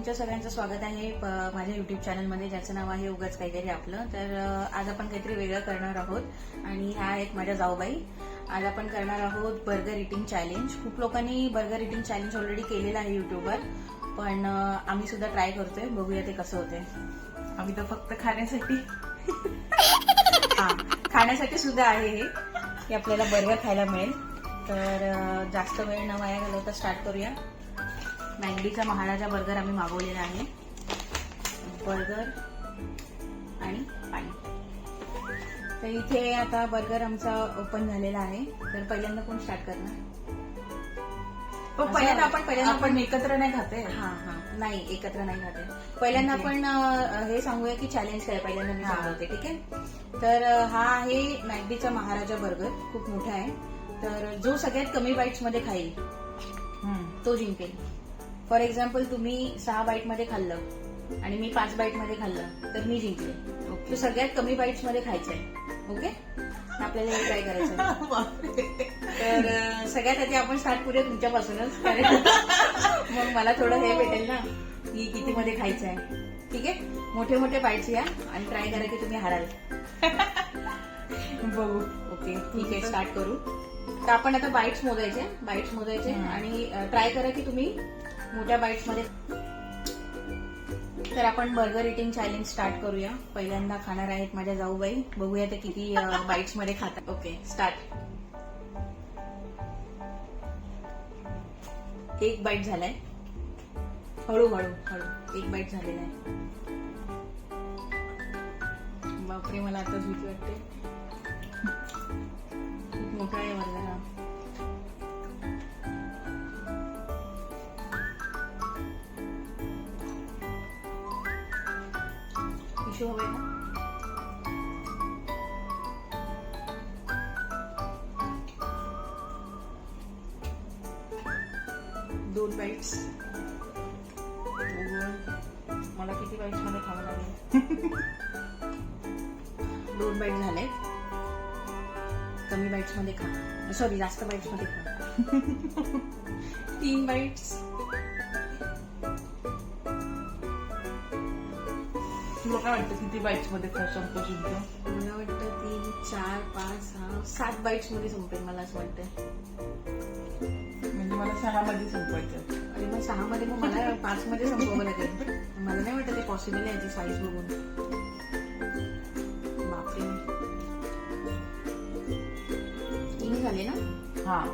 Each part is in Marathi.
तुमच्या सगळ्यांचं स्वागत आहे माझ्या युट्यूब चॅनलमध्ये, ज्याचं नाव आहे उगाच काहीतरी आपलं. तर आज आपण काहीतरी वेगळं करणार आहोत आणि ह्या आहेत माझ्या जाऊबाई. आज आपण करणार आहोत बर्गर इटिंग चॅलेंज. खूप लोकांनी बर्गर इटिंग चॅलेंज ऑलरेडी केलेलं आहे युट्यूबवर, पण आम्ही सुद्धा ट्राय करतोय, बघूया ते कसं होतंय. आम्ही तर फक्त खाण्यासाठी हा, खाण्यासाठी सुद्धा आहे हे, की आपल्याला बर्गर खायला मिळेल. तर जास्त वेळ न वाया घालवता स्टार्ट करूया. मॅगडीचा महाराजा बर्गर आम्ही मागवलेला आहे. बर्गर आणि पाणी. तर इथे आता बर्गर आमचा ओपन झालेला आहे. तर पहिल्यांदा कोण स्टार्ट करणार? पहिल्यांदा आपण एकत्र नाही खाते. हा नाही, एकत्र नाही खाते. पहिल्यांदा आपण हे सांगूया की चॅलेंज काय. पहिल्यांदा मी सांगते, ठीक आहे. तर हा आहे मॅगडीचा महाराजा बर्गर. खूप मोठा आहे. तर जो सगळ्यात कमी बाईट्स मध्ये खाईल तो जिंकेल. फॉर एक्झाम्पल, तुम्ही 6 बाईट मध्ये खाल्लं आणि मी 5 बाईट मध्ये खाल्लं तर मी जिंकले. तो सगळ्यात कमी बाईट्स मध्ये खायचंय. ओके, आपल्याला हे ट्राय करायचं. तर सगळ्यात आधी आपण स्टार्ट करूया तुमच्यापासूनच, कारण मग मला थोडं हे भेटेल ना की किती मध्ये खायचं आहे. ठीक आहे, मोठे मोठे बाईट्स घ्या आणि ट्राय करा की तुम्ही हाराल. बघू. ओके, ठीक आहे, स्टार्ट करू. तर आपण आता बाईट्स मोजायचे आणि ट्राय करा की तुम्ही मोठ्या बाईट्स मध्ये. तर आपण बर्गर इटिंग चॅलेंज स्टार्ट करूया. पहिल्यांदा खाणार आहेत माझ्या जाऊबाई. बघूया ते किती बाईट्स मध्ये खातात. Okay, start. 1 बाईट झालाय. हळूहळू 1 बाईट झालेला आहे. बापरे, मला आता भीती वाटते. खूप मोठा आहे बर्गर हा. टिश्यू हवे ना? दोन बाईट्स. मला किती बाईट्स मध्ये खावं लागेल? 2 बाईट झाले. कमी बाईट्स मध्ये खा, सॉरी जास्त बाईट्स मध्ये खा. 3 बाईट्स. तुला काय वाटतं किती बाईट्स मध्ये संपतो? मला वाटतं 3, 4, 5, 6, 7 बाईट्स मध्ये संपेल. मला असं वाटतं. म्हणजे मला 6 मध्ये संपवायचं. आणि मग 6 मध्ये मग मला 5 मध्ये संपवावं लागेल. मला नाही वाटत ते पॉसिबल आहे याची साईज बघून. बापरे, 3 झाले ना? हा,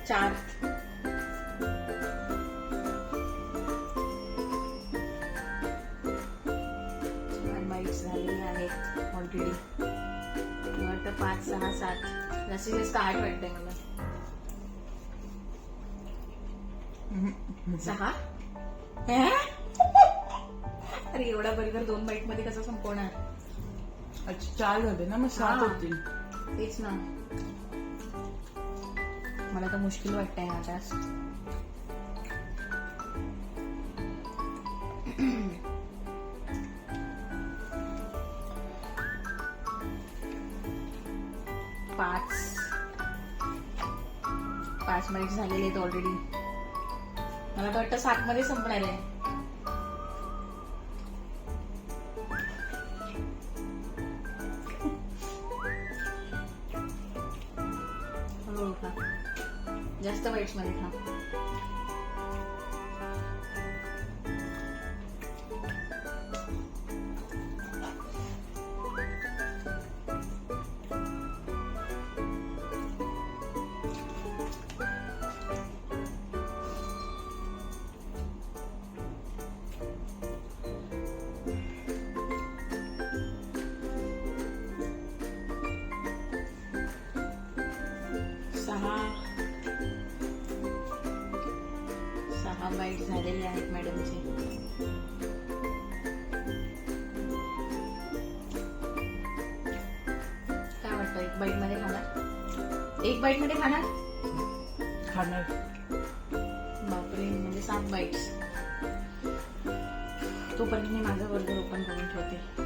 4. बाईट्स झालेले आहेत ऑलरेडी. मला वाटतं 5, 6, 7, जास्तीत जास्त 8 वाटतंय मला. 6. अरे, एवढा बर्गर 2 बाईट मध्ये कसं संपवणार? अच्छा 4 झाले ना, मग 7 होतील. तेच ना, मला तर मुश्किल वाटतंय हा टास्क. पाच मिनिट झालेले आहेत ऑलरेडी. मला तर वाटतं 7 मध्ये संपणार आहे. हो का, जास्त बाईट्स मध्ये खा. सहा बाईट झालेले आहेत मॅडमचे. काय वाटतं, 1 बाईट मध्ये खाणार? 1 बाईट मध्ये खाणार? बापरे, म्हणजे 7 बाईट्स. तोपर्यंत मी माझा बर्गर ओपन करून ठेवते.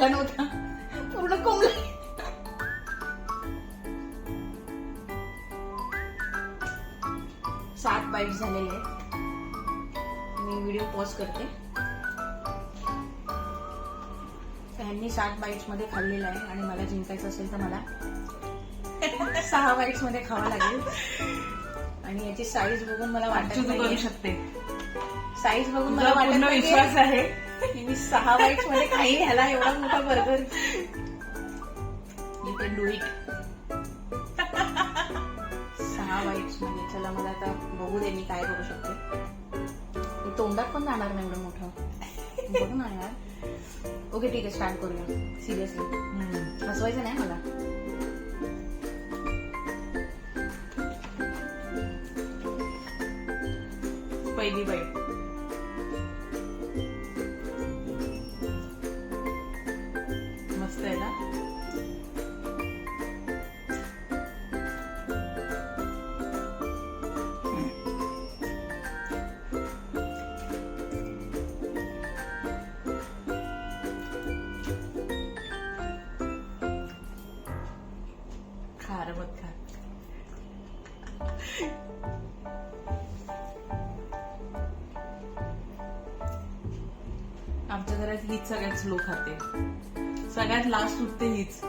खाल्ला नव्हता, पूर्ण कोंबला. 7 बाईट झालेले आहेत. मी व्हिडिओ पॉज करते. त्यांनी 7 बाईट्स मध्ये खाल्लेलं आहे आणि मला जिंकायचं असेल तर मला 6 बाईट्स मध्ये खावं लागेल. आणि याची साईज बघून मला वाटत तू करू नाही, शकते. साईज बघून मला तुझा वाटत पूर्ण विश्वास नाही आहे. की मी 6 बाईट्स मध्ये खाईन ह्याला एवढा मोठा burger. You can do it. 6 bites मध्ये. चला मला आता बघू दे मी काय करू शकते. हे तोंडात पण जाणार नाही एवढं मोठं. बघ ना यार. ओके ठीक आहे, स्टार्ट करूया. सिरियसली हसवायचं नाही मला. पहिली बाईट. मस्त आहे ना. खार मत खा. आमच्या घरात हीच सगळ्यात स्लो खाते. सगळ्यात लास्ट उठते हीच.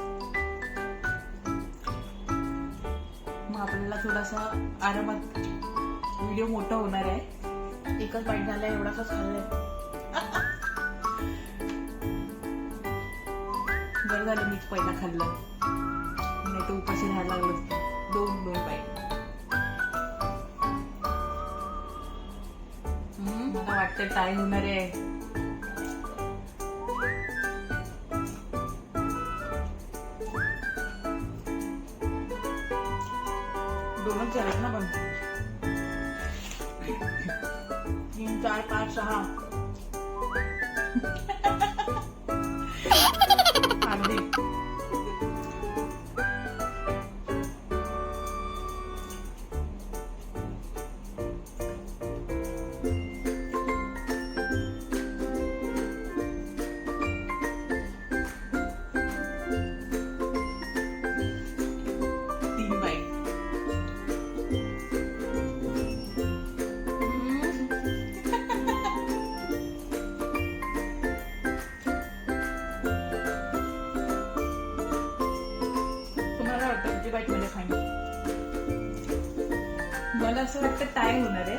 मग आपल्याला थोडासा आरामात व्हिडिओ मोठा होणार आहे. एकच बाईट झालाय, एवढाच खाल्लंय. बरं झालं मीच पहिला खाल्लं, नाही तर उपाशी राहायला लागलं असतं. 2 बाईट. मला वाटतं टाय होणार आहे. दोनच झालेत ना पण. 3, 4, 5, 6. अगदी. बाईट मध्ये खाईन. मला असं वाटतं टाय होणार आहे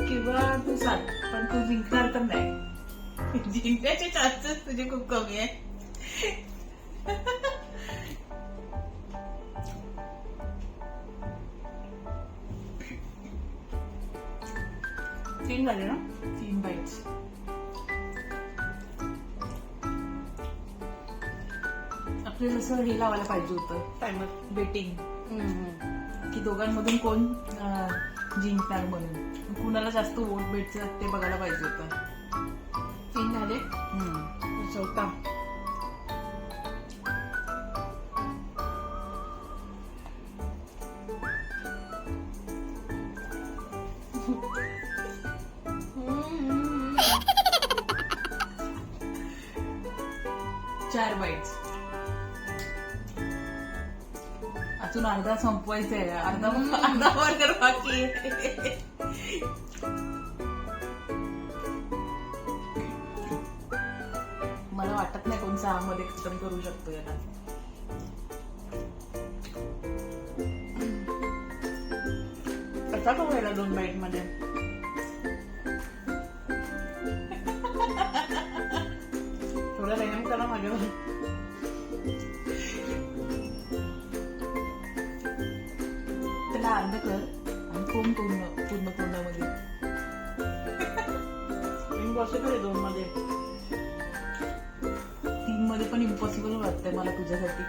किंवा तू सांग, पण तू जिंकणार तर नाही. जिंकण्याचे चान्सेस तुझे खूप कमी आहे. तीन झाले ना. 3 बाईट्स. आपल्याला जसं हे लावायला पाहिजे होतं टायमर. बेटिंग, की दोघांमधून कोण जिंकणार म्हणून. कुणाला जास्त वोट भेटतं ते बघायला पाहिजे होतं. 3 झाले. चौथा. चार बाईट्स. अजून अर्धा संपवायचा आहे. अर्धा बर्गर बाकी आहे. मला वाटत नाही कोण 6 मध्ये खतम करू शकतो याला. कसा तो व्हायला 2 बाईट मध्ये. थोडा रेम करा माझ्यावर. त्याला अर्ध कर आणि कोण पूर्ण तोंडामध्ये. इम्पॉसिबल आहे 2 मध्ये. 3 मध्ये पण इम्पॉसिबल वाटतंय मला तुझ्यासाठी.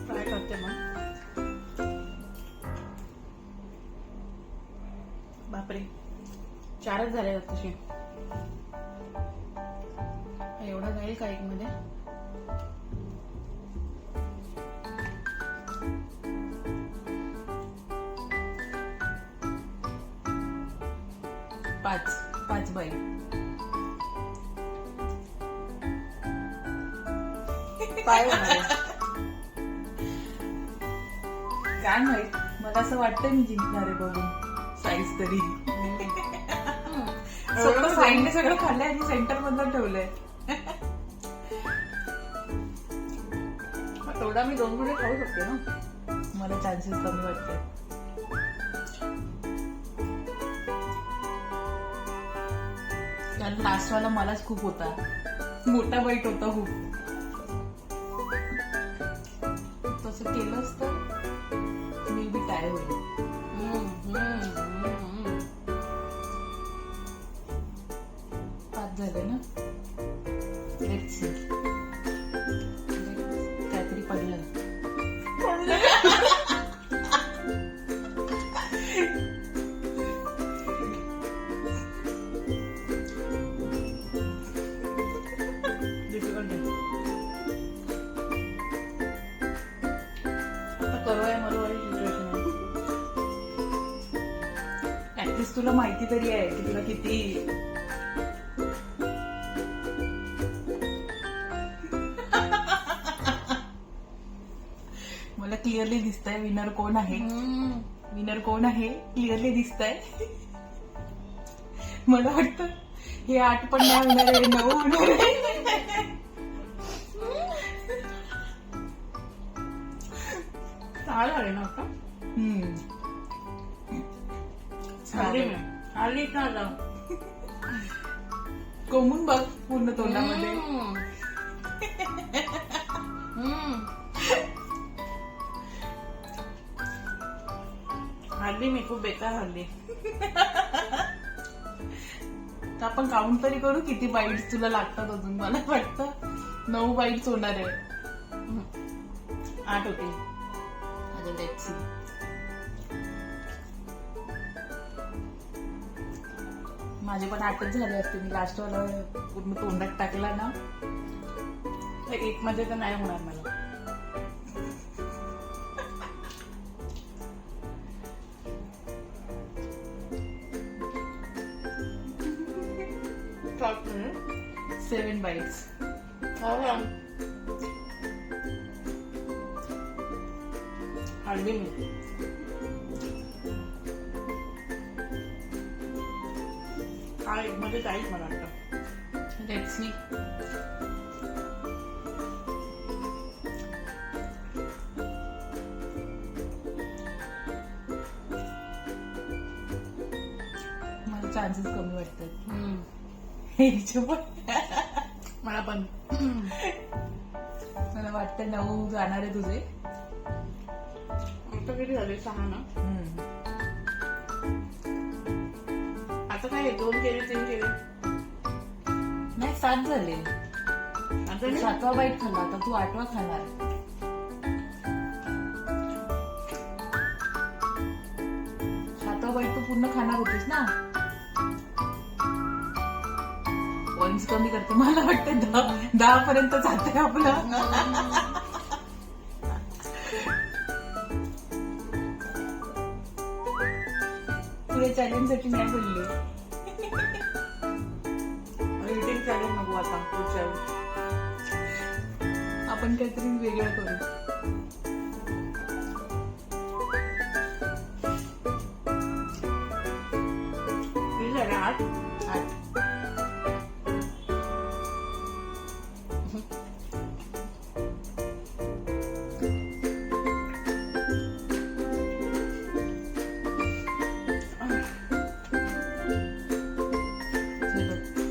ट्राय करते मग. बापरे, 4च झाले तसे. एवढा जाईल का एक मध्ये. पाच बाईट. काय होणार आहे? काय माहित, मला असं वाटतंय मी जिंकणार आहे बघून साईज तरी. स्वतः साईडने सगळं खाल्लंय आणि सेंटर मधलं ठेवलंय. तेवढा मी 2 गुळे खाऊ शकते ना. मला चान्सेस कमी वाटते. कारण लास्टवाला मलाच खूप होता, मोठा बाईट होता खूप. तसं केलंच तर मी बी टाय होईल. पाच झाले ना. Let's see. काहीतरी पडलं. ऍटलीस्ट तुला माहिती तरी आहे की तुला किती. मला क्लिअरली दिसतंय विनर कोण आहे. विनर कोण आहे क्लिअरली दिसतंय. मला वाटतं हे 8 पण नाही होणार आहे, 9 होणार आहे. चाल आले ना आता. आली का जाऊ कोमून बघ पूर्ण तोंडामध्ये. हल्ली मी खूप बेकार हल्ली. तर आपण काउंट तरी करू किती बाईट्स तुला लागतात अजून. मला वाटतं 9 बाईट्स होणार आहे. 8 होतील. अजून लेट्स सी. माझे पण 8च झाले असते. मी लास्ट वाला पूर्ण तोंडात टाकला ना. 1 मध्ये तर नाही होणार मला. Talk to me. 7 bites. हल्ली मी हा 1 मध्ये जाईल मला वाटतं. Let's see. मला चान्सेस कमी वाटतात. हिचे पण मला पण मला वाटतं 9 जाणार आहे तुझे. आता किती झाले? 6 ना. आता काय 2 केले 3 केले नाही 7 झाले. आता 7वा बाईट खाल्ला, आता तू 8वा खाणार. 7वा बाईट तू पूर्ण खाणार होतीस ना. पॉइंट्स कमी करते. मला वाटतं 10 पर्यंत जाते आपलं. पुढे चॅलेंज साठी नाही बोलले. इटिंग चॅलेंज नको आता पुढच्या वेळी. आपण काहीतरी वेगळं करू. किती झाले? 8. 8.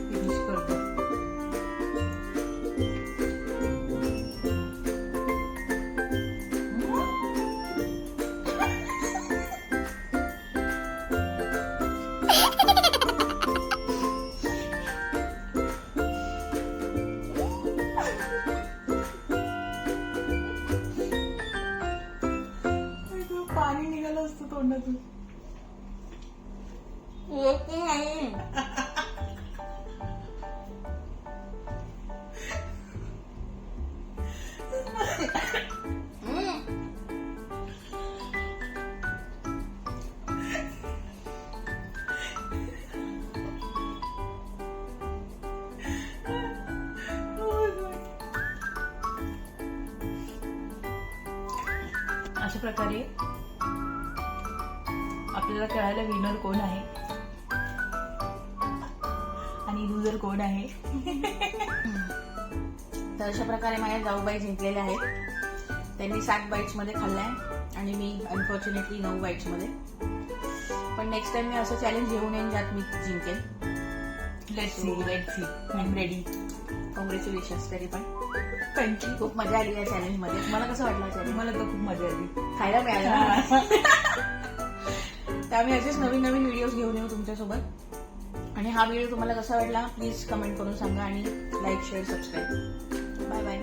फिनिश करतो. पाणी निघालं असतं तोंडातून. नाही. अशा प्रकारे आपल्याला कळायला विनर कोण आहे आणि लुजर कोण आहे. तर अशा प्रकारे माझ्या जाऊबाई जिंकलेल्या आहेत. त्यांनी 7 बाईट्स मध्ये खाल्लाय आणि मी अनफॉर्च्युनेटली 9 बाईट्स मध्ये. पण नेक्स्ट टाइम मी असं चॅलेंज घेऊन येईन ज्यात मी जिंकेन. Let's see I am ready. Congratulations तरी पण. थँक्यू. खूप मजा आली या चॅलेंज मध्ये. मला कसं वाटलं चॅलेंज? मला तर खूप मजा आली. खायला मिळालं. तर आम्ही असेच नवीन नवीन व्हिडिओज घेऊन येऊ तुमच्यासोबत. आणि हा व्हिडिओ तुम्हाला कसा वाटला प्लीज कमेंट करून सांगा आणि like share subscribe. Bye bye.